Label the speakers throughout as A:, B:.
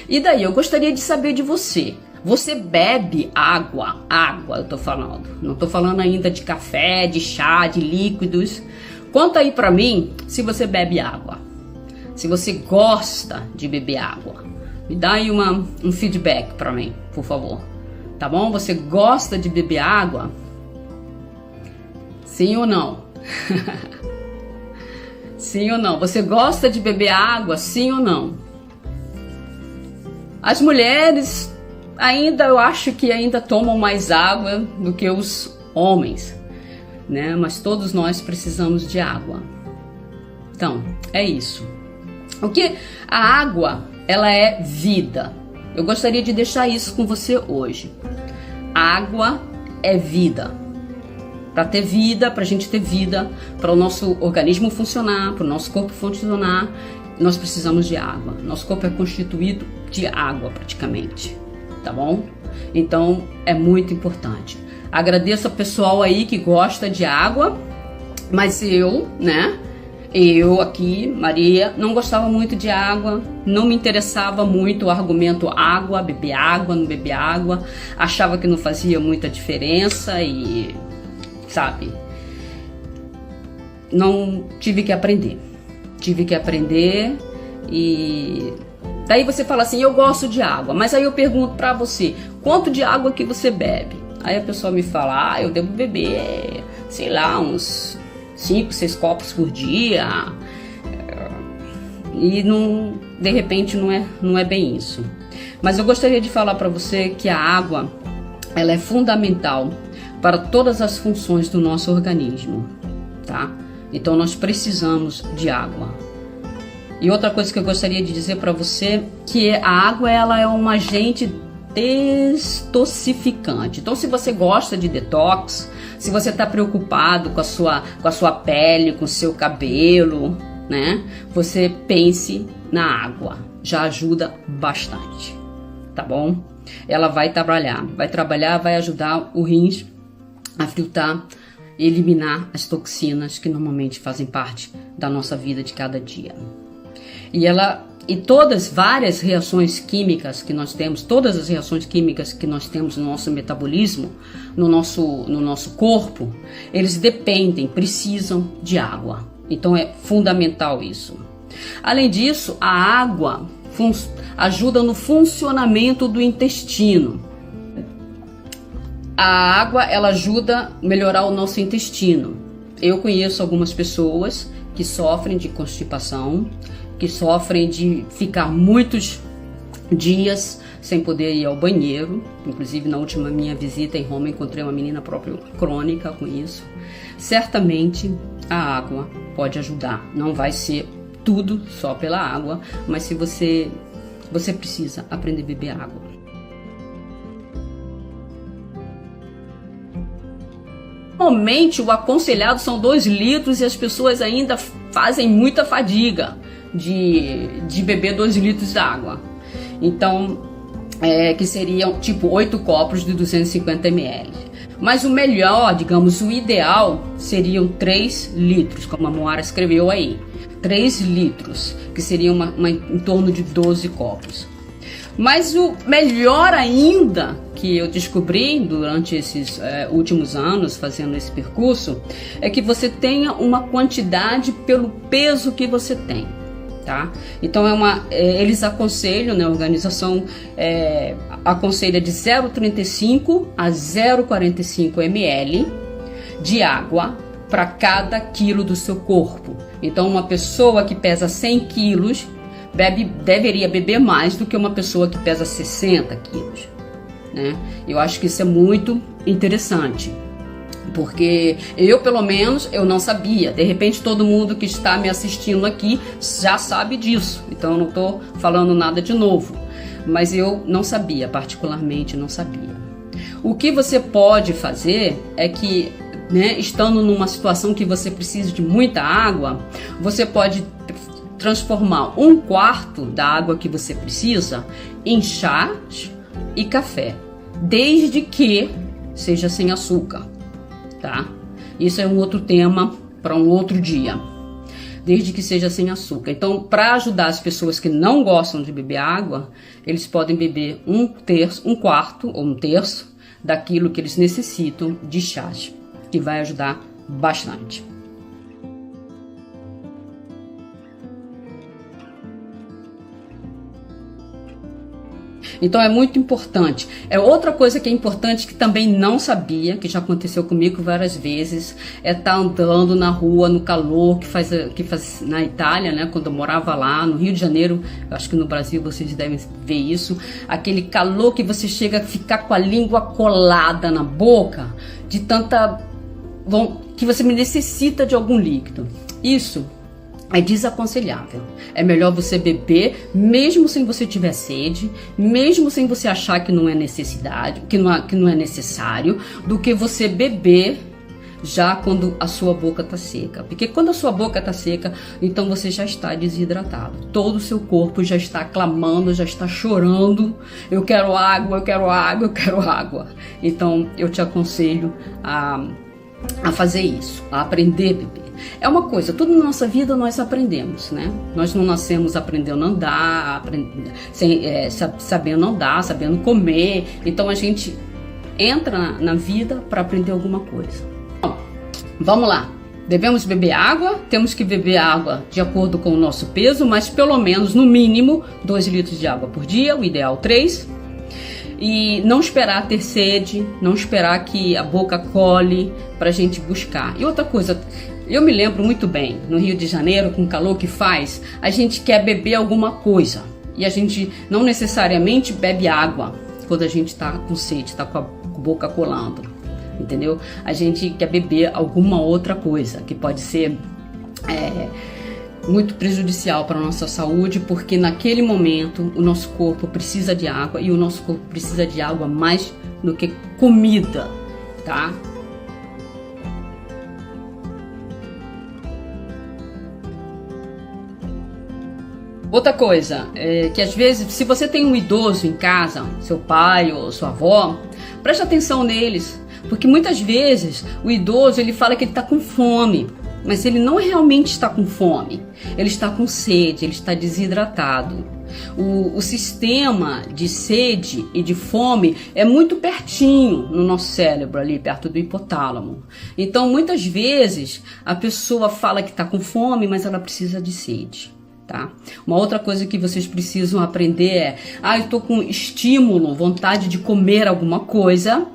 A: E daí, eu gostaria de saber de você. Você bebe água? Água, eu tô falando. Não tô falando ainda de café, de chá, de líquidos. Conta aí pra mim se você bebe água. Se você gosta de beber água. Me dá aí um feedback pra mim, por favor. Tá bom? Você gosta de beber água? Sim ou não? Sim ou não? Você gosta de beber água? Sim ou não? As mulheres ainda, eu acho que ainda tomam mais água do que os homens, né? Mas todos nós precisamos de água. Então, é isso. O que a água, ela é vida. Eu gostaria de deixar isso com você hoje. Água é vida. Para ter vida, para a gente ter vida, para o nosso organismo funcionar, para o nosso corpo funcionar, nós precisamos de água. Nosso corpo é constituído de água praticamente, tá bom? Então é muito importante. Agradeço ao pessoal aí que gosta de água, mas eu aqui, Maria, não gostava muito de água, não me interessava muito o argumento água, beber água, não beber água, achava que não fazia muita diferença e... sabe, não tive que aprender e daí você fala assim, eu gosto de água, mas aí eu pergunto pra você, quanto de água que você bebe? Aí a pessoa me fala, eu devo beber, sei lá, uns 5, 6 copos por dia, e não, de repente não é bem isso. Mas eu gostaria de falar pra você que a água, ela é fundamental para todas as funções do nosso organismo, tá? Então nós precisamos de água. E outra coisa que eu gostaria de dizer para você, que a água, ela é um agente destoxificante. Então se você gosta de detox, se você está preocupado com a sua pele, com o seu cabelo, né? Você pense na água, já ajuda bastante, tá bom? Ela vai vai ajudar o rins a filtrar e eliminar as toxinas que normalmente fazem parte da nossa vida de cada dia. E várias reações químicas que nós temos, todas as reações químicas que nós temos no nosso metabolismo, no nosso corpo, eles precisam de água. Então é fundamental isso. Além disso, a água ajuda no funcionamento do intestino. A água, ela ajuda a melhorar o nosso intestino. Eu conheço algumas pessoas que sofrem de constipação, que sofrem de ficar muitos dias sem poder ir ao banheiro. Inclusive, na última minha visita em Roma, encontrei uma menina própria crônica com isso. Certamente, a água pode ajudar. Não vai ser tudo só pela água, mas se você precisa aprender a beber água. Normalmente o aconselhado são 2 litros e as pessoas ainda fazem muita fadiga de beber 2 litros de água. Então, que seriam tipo 8 copos de 250 ml. Mas o melhor, digamos, o ideal seriam 3 litros, como a Moara escreveu aí. 3 litros, que seriam em torno de 12 copos. Mas o melhor ainda que eu descobri durante esses últimos anos fazendo esse percurso é que você tenha uma quantidade pelo peso que você tem, tá? Então eles aconselham, né, a organização aconselha de 0,35 a 0,45 ml de água para cada quilo do seu corpo. Então uma pessoa que pesa 100 quilos deveria beber mais do que uma pessoa que pesa 60 quilos, né? Eu acho que isso é muito interessante, porque eu, pelo menos, eu não sabia. De repente, todo mundo que está me assistindo aqui já sabe disso, então eu não estou falando nada de novo, mas eu não sabia, particularmente não sabia. O que você pode fazer é que, né, estando numa situação que você precisa de muita água, você pode transformar 1/4 da água que você precisa em chás e café, desde que seja sem açúcar, tá? Isso é um outro tema para um outro dia. desde que seja sem açúcar. Então, para ajudar as pessoas que não gostam de beber água, eles podem beber um quarto ou um terço daquilo que eles necessitam de chás, que vai ajudar bastante. Então é muito importante. É outra coisa que é importante que também não sabia, que já aconteceu comigo várias vezes, é estar andando na rua no calor que faz na Itália, né? Quando eu morava lá, no Rio de Janeiro, eu acho que no Brasil vocês devem ver isso, aquele calor que você chega a ficar com a língua colada na boca, de tanta que você necessita de algum líquido. Isso é desaconselhável. É melhor você beber, mesmo sem você tiver sede, mesmo sem você achar que não é necessidade, que não é necessário, do que você beber já quando a sua boca está seca. Porque quando a sua boca está seca, então você já está desidratado. Todo o seu corpo já está clamando, já está chorando. Eu quero água, eu quero água, eu quero água. Então eu te aconselho a fazer isso, a aprender a beber. É uma coisa, tudo na nossa vida nós aprendemos, né? Nós não nascemos aprendendo a andar, sabendo andar, sabendo comer. Então a gente entra na vida para aprender alguma coisa. Bom, vamos lá. Devemos beber água, temos que beber água de acordo com o nosso peso, mas pelo menos, no mínimo, 2 litros de água por dia, o ideal 3. E não esperar ter sede, não esperar que a boca cole para a gente buscar. E outra coisa, eu me lembro muito bem, no Rio de Janeiro, com o calor que faz, a gente quer beber alguma coisa. E a gente não necessariamente bebe água quando a gente está com sede, está com a boca colando, entendeu? A gente quer beber alguma outra coisa, que pode ser muito prejudicial para a nossa saúde, porque naquele momento o nosso corpo precisa de água, e o nosso corpo precisa de água mais do que comida, tá? Outra coisa, que às vezes, se você tem um idoso em casa, seu pai ou sua avó, preste atenção neles, porque muitas vezes o idoso ele fala que ele está com fome, mas ele não realmente está com fome, ele está com sede, ele está desidratado. O sistema de sede e de fome é muito pertinho no nosso cérebro, ali perto do hipotálamo. Então muitas vezes a pessoa fala que está com fome, mas ela precisa de sede. Tá? Uma outra coisa que vocês precisam aprender é: eu estou com estímulo, vontade de comer alguma coisa.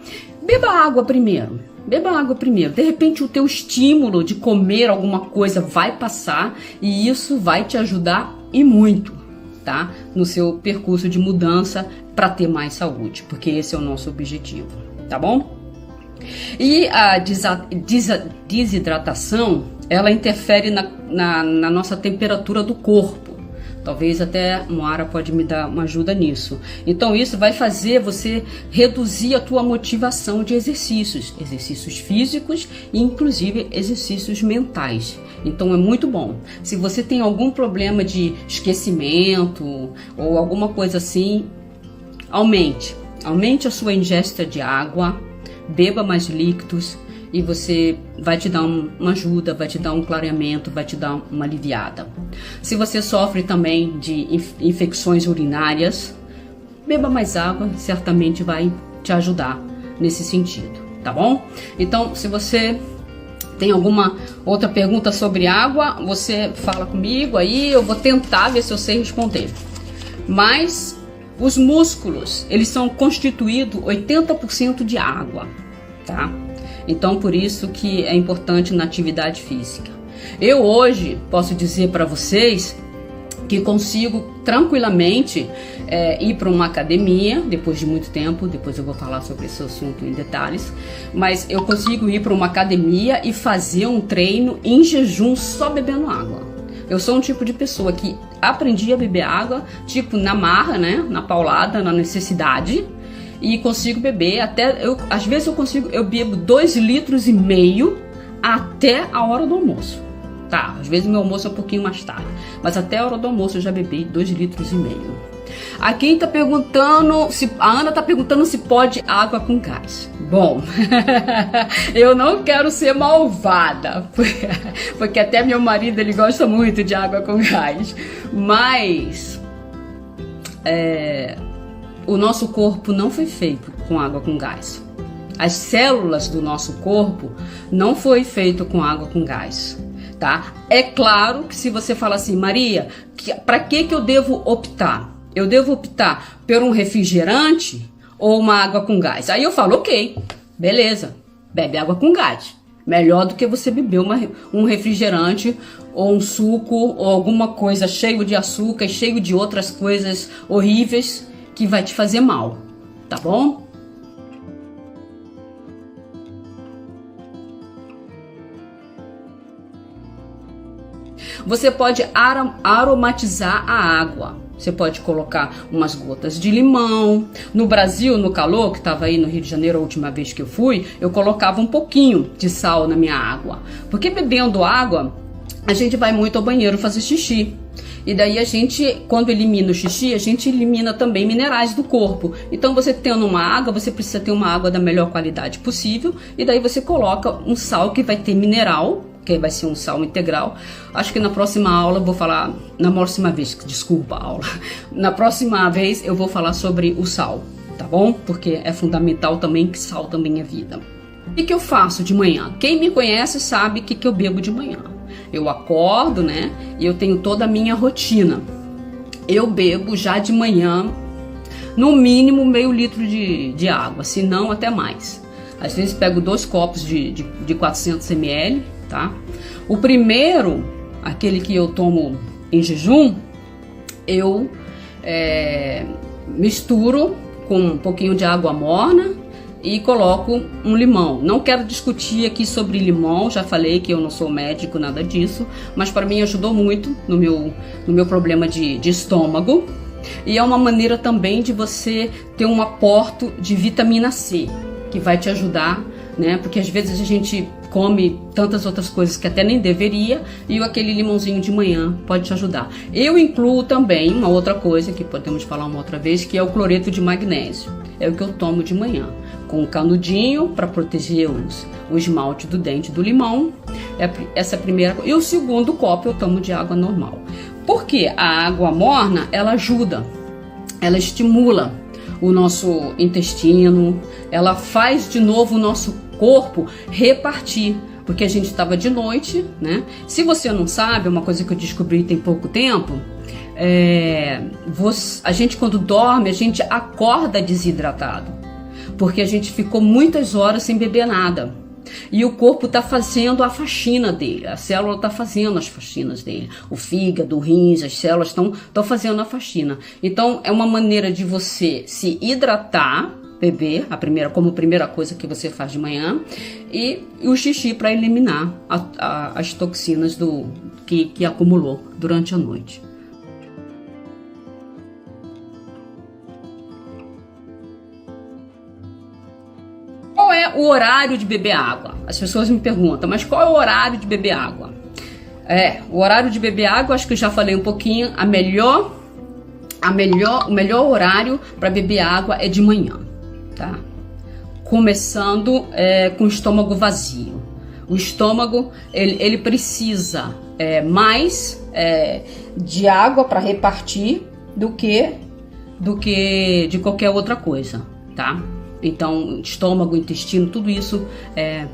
A: Beba água primeiro. Beba água primeiro. De repente o teu estímulo de comer alguma coisa vai passar e isso vai te ajudar e muito, tá? No seu percurso de mudança para ter mais saúde, porque esse é o nosso objetivo, tá bom? E a desidratação, ela interfere na nossa temperatura do corpo. Talvez até Moara pode me dar uma ajuda nisso. Então isso vai fazer você reduzir a tua motivação de exercícios físicos e inclusive exercícios mentais. Então é muito bom. Se você tem algum problema de esquecimento ou alguma coisa assim, aumente a sua ingesta de água, beba mais líquidos, e você vai te dar uma ajuda, vai te dar um clareamento, vai te dar uma aliviada. Se você sofre também de infecções urinárias, beba mais água, certamente vai te ajudar nesse sentido, tá bom? Então, se você tem alguma outra pergunta sobre água, você fala comigo aí, eu vou tentar ver se eu sei responder. Mas os músculos, eles são constituídos 80% de água, tá? Então, por isso que é importante na atividade física. Eu hoje posso dizer para vocês que consigo tranquilamente ir para uma academia, depois de muito tempo, depois eu vou falar sobre esse assunto em detalhes, mas eu consigo ir para uma academia e fazer um treino em jejum só bebendo água. Eu sou um tipo de pessoa que aprendi a beber água, tipo na marra, né, na paulada, na necessidade, e consigo beber às vezes eu bebo 2,5 litros até a hora do almoço, tá? Às vezes meu almoço é um pouquinho mais tarde, mas até a hora do almoço eu já bebi 2,5 litros. A Ana tá perguntando se pode água com gás. Bom, eu não quero ser malvada, porque até meu marido ele gosta muito de água com gás, mas o nosso corpo não foi feito com água com gás. As células do nosso corpo não foi feito com água com gás, tá? É claro que se você fala assim, Maria, para que eu devo optar? Eu devo optar por um refrigerante ou uma água com gás? Aí eu falo, ok, beleza, bebe água com gás. Melhor do que você beber um refrigerante ou um suco ou alguma coisa cheio de açúcar, cheio de outras coisas horríveis que vai te fazer mal, tá bom? Você pode aromatizar a água. Você pode colocar umas gotas de limão. No Brasil, no calor, que estava aí no Rio de Janeiro a última vez que eu fui, eu colocava um pouquinho de sal na minha água. Porque bebendo água, a gente vai muito ao banheiro fazer xixi. E daí a gente, quando elimina o xixi, a gente elimina também minerais do corpo. Então você tendo uma água, você precisa ter uma água da melhor qualidade possível. E daí você coloca um sal que vai ter mineral, que vai ser um sal integral. Acho que na próxima aula eu vou falar, na próxima vez, desculpa a aula, na próxima vez eu vou falar sobre o sal, tá bom? Porque é fundamental também, que sal também é vida. O que eu faço de manhã? Quem me conhece sabe o que eu bebo de manhã. Eu acordo, né, e eu tenho toda a minha rotina. Eu bebo já de manhã, no mínimo meio litro de água, se não até mais. Às vezes pego 2 copos de 400 ml, tá? O primeiro, aquele que eu tomo em jejum, eu misturo com um pouquinho de água morna e coloco um limão. Não quero discutir aqui sobre limão, já falei que eu não sou médico, nada disso, mas para mim ajudou muito no meu problema de estômago. E é uma maneira também de você ter um aporte de vitamina C, que vai te ajudar, né? Porque às vezes a gente come tantas outras coisas que até nem deveria, e aquele limãozinho de manhã pode te ajudar. Eu incluo também uma outra coisa que podemos falar uma outra vez, que é o cloreto de magnésio. É o que eu tomo de manhã, com um canudinho para proteger o esmalte do dente do limão. Essa é a primeira. E o segundo copo eu tomo de água normal. Porque a água morna, ela ajuda, ela estimula o nosso intestino, ela faz de novo o nosso corpo repartir, porque a gente estava de noite, né? Se você não sabe, uma coisa que eu descobri tem pouco tempo, a gente quando dorme, a gente acorda desidratado, porque a gente ficou muitas horas sem beber nada. E o corpo está fazendo a faxina dele, a célula está fazendo as faxinas dele, o fígado, o rins, as células estão fazendo a faxina. Então é uma maneira de você se hidratar, beber como primeira coisa que você faz de manhã, e o xixi para eliminar as toxinas que acumulou durante a noite. Qual é o horário de beber água? As pessoas me perguntam, mas qual é o horário de beber água? O horário de beber água, acho que eu já falei um pouquinho, o melhor horário para beber água é de manhã, tá? Começando com o estômago vazio. O estômago, ele precisa mais de água para repartir do que de qualquer outra coisa, tá? Então, estômago, intestino, tudo isso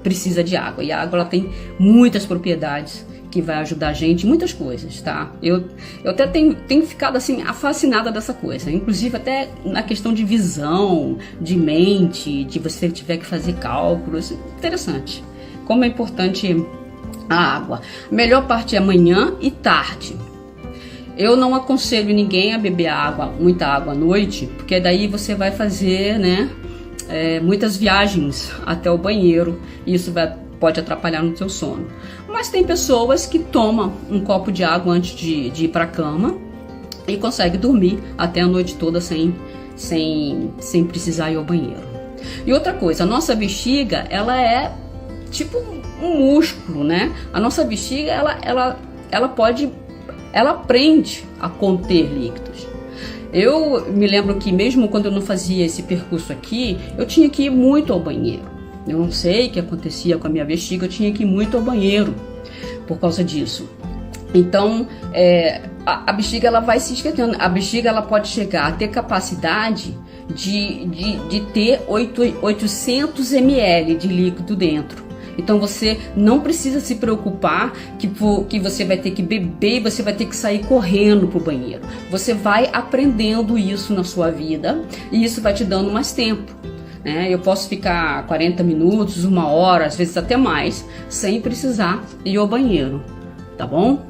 A: precisa de água. E a água ela tem muitas propriedades que vai ajudar a gente em muitas coisas, tá? Eu até tenho ficado assim, fascinada dessa coisa. Inclusive até na questão de visão, de mente, de você tiver que fazer cálculos. Interessante. Como é importante a água. A melhor parte é manhã e tarde. Eu não aconselho ninguém a beber muita água à noite, porque daí você vai fazer, né? Muitas viagens até o banheiro, e isso pode atrapalhar no seu sono. Mas tem pessoas que tomam um copo de água antes de ir para a cama e conseguem dormir até a noite toda sem precisar ir ao banheiro. E outra coisa, a nossa bexiga, ela é tipo um músculo, né? A nossa bexiga, ela aprende a conter líquidos. Eu me lembro que mesmo quando eu não fazia esse percurso aqui, eu tinha que ir muito ao banheiro. Eu não sei o que acontecia com a minha bexiga, eu tinha que ir muito ao banheiro por causa disso. Então, a bexiga ela vai se esquentando. A bexiga ela pode chegar a ter capacidade de ter 800 ml de líquido dentro. Então você não precisa se preocupar que você vai ter que beber e você vai ter que sair correndo pro banheiro. Você vai aprendendo isso na sua vida e isso vai te dando mais tempo. Eu posso ficar 40 minutos, 1 hora, às vezes até mais, sem precisar ir ao banheiro, tá bom?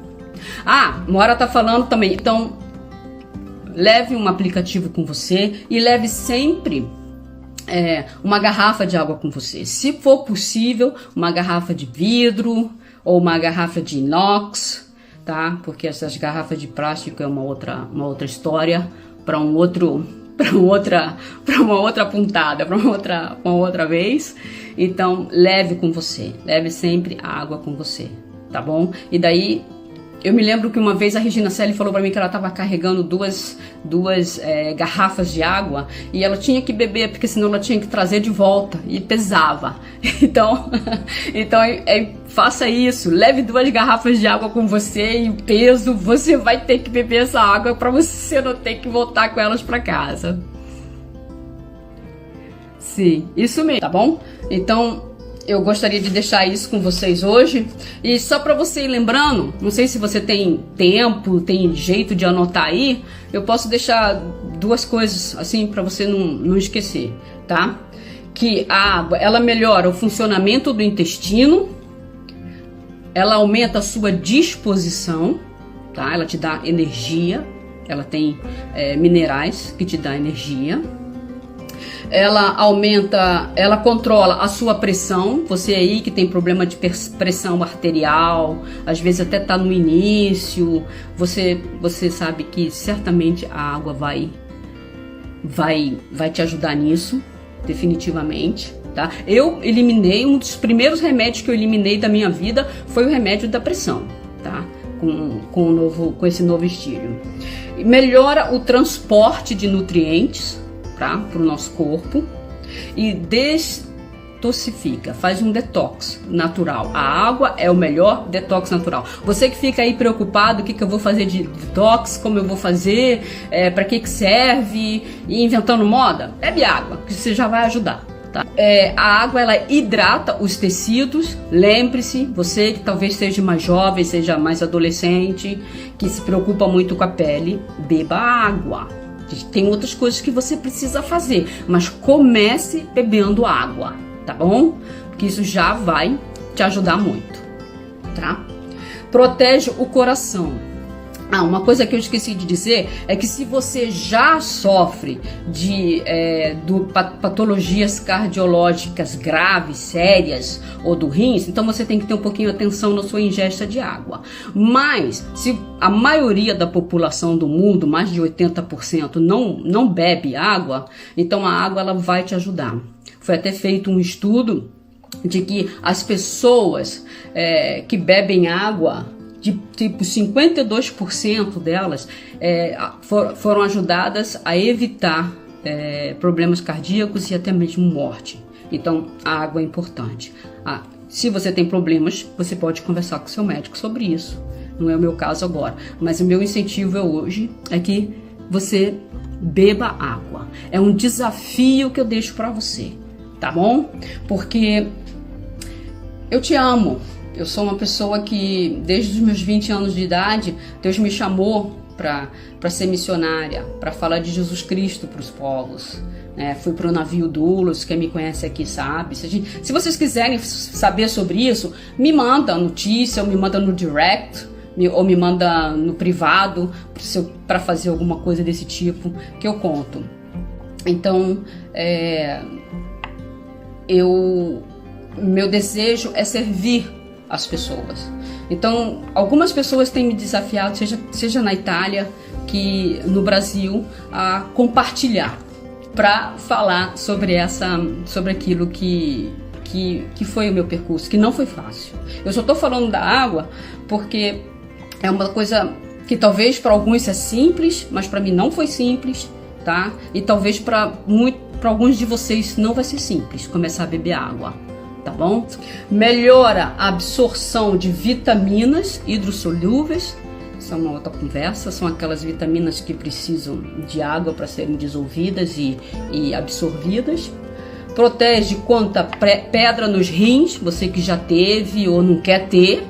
A: Mora tá falando também, então leve um aplicativo com você e leve sempre uma garrafa de água com você. Se for possível, uma garrafa de vidro ou uma garrafa de inox, tá? Porque essas garrafas de plástico é uma outra história para uma outra puntada, para uma outra vez. Então leve com você, leve sempre a água com você, tá bom? E daí eu me lembro que uma vez a Regina Selle falou para mim que ela estava carregando duas garrafas de água e ela tinha que beber, porque senão ela tinha que trazer de volta e pesava. Então faça isso, leve 2 garrafas de água com você e o peso, você vai ter que beber essa água para você não ter que voltar com elas para casa. Sim, isso mesmo, tá bom? Então eu gostaria de deixar isso com vocês hoje. E só para você ir lembrando, não sei se você tem tempo, tem jeito de anotar aí, eu posso deixar 2 coisas assim para você não esquecer, tá? Que a água, ela melhora o funcionamento do intestino, ela aumenta a sua disposição, tá? Ela te dá energia, ela tem minerais que te dão energia. Ela controla a sua pressão. Você aí que tem problema de pressão arterial, às vezes até tá no início, você sabe que certamente a água vai te ajudar nisso, definitivamente, tá? Eu eliminei, um dos primeiros remédios que eu eliminei da minha vida foi o remédio da pressão, tá? Com esse novo estilo. Melhora o transporte de nutrientes, tá? Para o nosso corpo e detoxifica, faz um detox natural. A água é o melhor detox natural. Você que fica aí preocupado, o que eu vou fazer de detox, como eu vou fazer, para que serve, e inventando moda, bebe água, que você já vai ajudar. Tá? A água ela hidrata os tecidos. Lembre-se, você que talvez seja mais jovem, seja mais adolescente, que se preocupa muito com a pele, beba água. Tem outras coisas que você precisa fazer, mas comece bebendo água, tá bom? Porque isso já vai te ajudar muito, tá? Protege o coração. Uma coisa que eu esqueci de dizer é que se você já sofre de patologias cardiológicas graves, sérias, ou do rins, então você tem que ter um pouquinho de atenção na sua ingesta de água. Mas se a maioria da população do mundo, mais de 80%, não bebe água, então a água ela vai te ajudar. Foi até feito um estudo de que as pessoas que bebem água, de tipo 52% delas foram ajudadas a evitar problemas cardíacos e até mesmo morte. Então a água é importante. Se você tem problemas, você pode conversar com seu médico sobre isso. Não é o meu caso agora, mas o meu incentivo hoje é que você beba água. É um desafio que eu deixo para você, tá bom? Porque eu te amo. Eu sou uma pessoa que, desde os meus 20 anos de idade, Deus me chamou para ser missionária, para falar de Jesus Cristo para os povos. Fui para o navio Doulos, quem me conhece aqui sabe. Se vocês quiserem saber sobre isso, me manda notícia, ou me manda no direct, ou me manda no privado, para fazer alguma coisa desse tipo, que eu conto. Então, meu desejo é servir as pessoas. Então, algumas pessoas têm me desafiado, seja na Itália, que no Brasil, a compartilhar, para falar sobre aquilo que foi o meu percurso, que não foi fácil. Eu só estou falando da água porque é uma coisa que talvez para alguns é simples, mas para mim não foi simples, tá? E talvez para alguns de vocês não vai ser simples começar a beber água, tá bom? Melhora a absorção de vitaminas hidrossolúveis. Isso é uma outra conversa, são aquelas vitaminas que precisam de água para serem dissolvidas e absorvidas. Protege contra pedra nos rins, você que já teve ou não quer ter,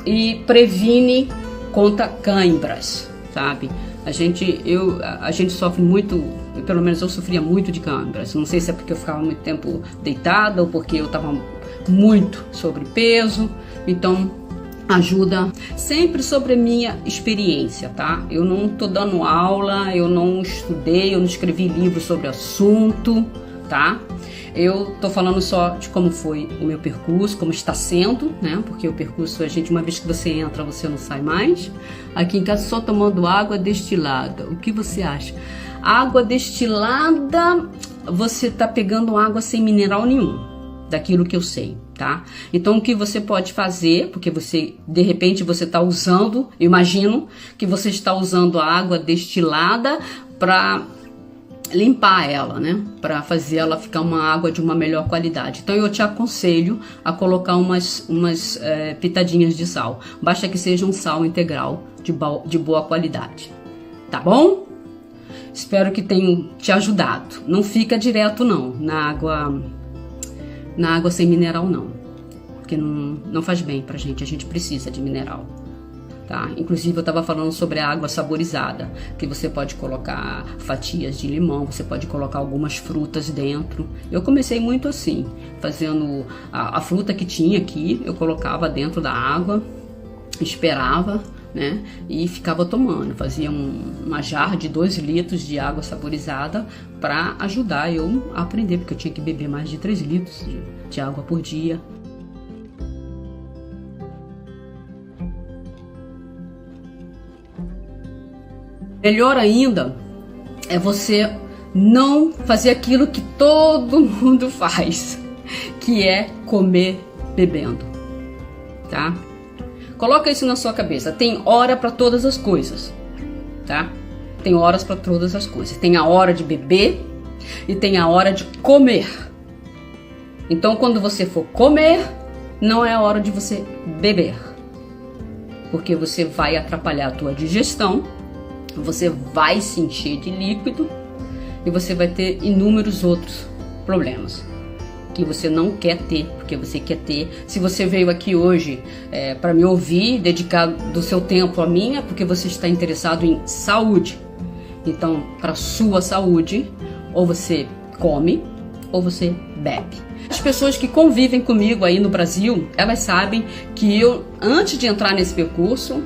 A: e previne contra cãibras, sabe? A gente sofre muito, pelo menos eu sofria muito de cãibras. Não sei se é porque eu ficava muito tempo deitada ou porque eu estava muito sobrepeso, então ajuda. Sempre sobre a minha experiência, tá? Eu não tô dando aula, eu não estudei, eu não escrevi livro sobre o assunto, tá? Eu tô falando só de como foi o meu percurso, como está sendo, né? Porque o percurso, uma vez que você entra, você não sai mais. Aqui em casa só tomando água destilada. O que você acha? Água destilada, você tá pegando água sem mineral nenhum, daquilo que eu sei, tá? Então o que você pode fazer, porque você, de repente, você está usando, eu imagino que você está usando a água destilada para limpar ela, né? Para fazer ela ficar uma água de uma melhor qualidade. Então eu te aconselho a colocar umas pitadinhas de sal. Basta que seja um sal integral de boa qualidade, tá bom? Espero que tenha te ajudado. Não fica direto não na água sem mineral não, porque não faz bem pra gente, a gente precisa de mineral, tá? Inclusive eu tava falando sobre a água saborizada, que você pode colocar fatias de limão, você pode colocar algumas frutas dentro. Eu comecei muito assim, fazendo a fruta que tinha aqui, eu colocava dentro da água, esperava, né? E ficava tomando, fazia uma jarra de 2 litros de água saborizada para ajudar eu a aprender, porque eu tinha que beber mais de 3 litros de água por dia. Melhor ainda é você não fazer aquilo que todo mundo faz, que é comer bebendo, tá? Coloca isso na sua cabeça. Tem hora para todas as coisas, tá? Tem horas para todas as coisas. Tem a hora de beber e tem a hora de comer. Então, quando você for comer, não é a hora de você beber, porque você vai atrapalhar a tua digestão, você vai se encher de líquido e você vai ter inúmeros outros problemas que você não quer ter, porque você quer ter. Se você veio aqui hoje para me ouvir, dedicar do seu tempo a mim, é porque você está interessado em saúde. Então, para sua saúde, ou você come ou você bebe. As pessoas que convivem comigo aí no Brasil, elas sabem que eu, antes de entrar nesse percurso,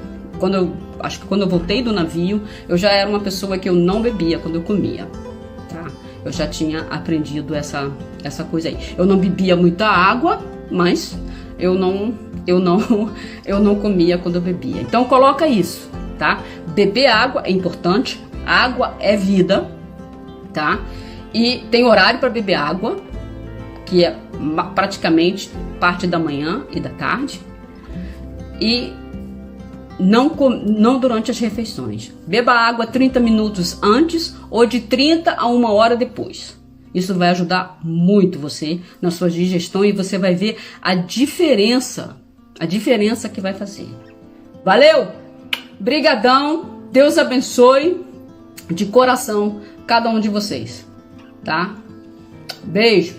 A: acho que quando eu voltei do navio, eu já era uma pessoa que eu não bebia quando eu comia, tá? Eu já tinha aprendido essa coisa aí. Eu não bebia muita água, mas eu não comia quando eu bebia. Então coloca isso, tá? Beber água é importante. Água é vida, tá? E tem horário para beber água, que é praticamente parte da manhã e da tarde. E não durante as refeições. Beba água 30 minutos antes ou de 30 a 1 hora depois. Isso vai ajudar muito você na sua digestão e você vai ver a diferença que vai fazer. Valeu? Brigadão. Deus abençoe de coração cada um de vocês, tá? Beijo.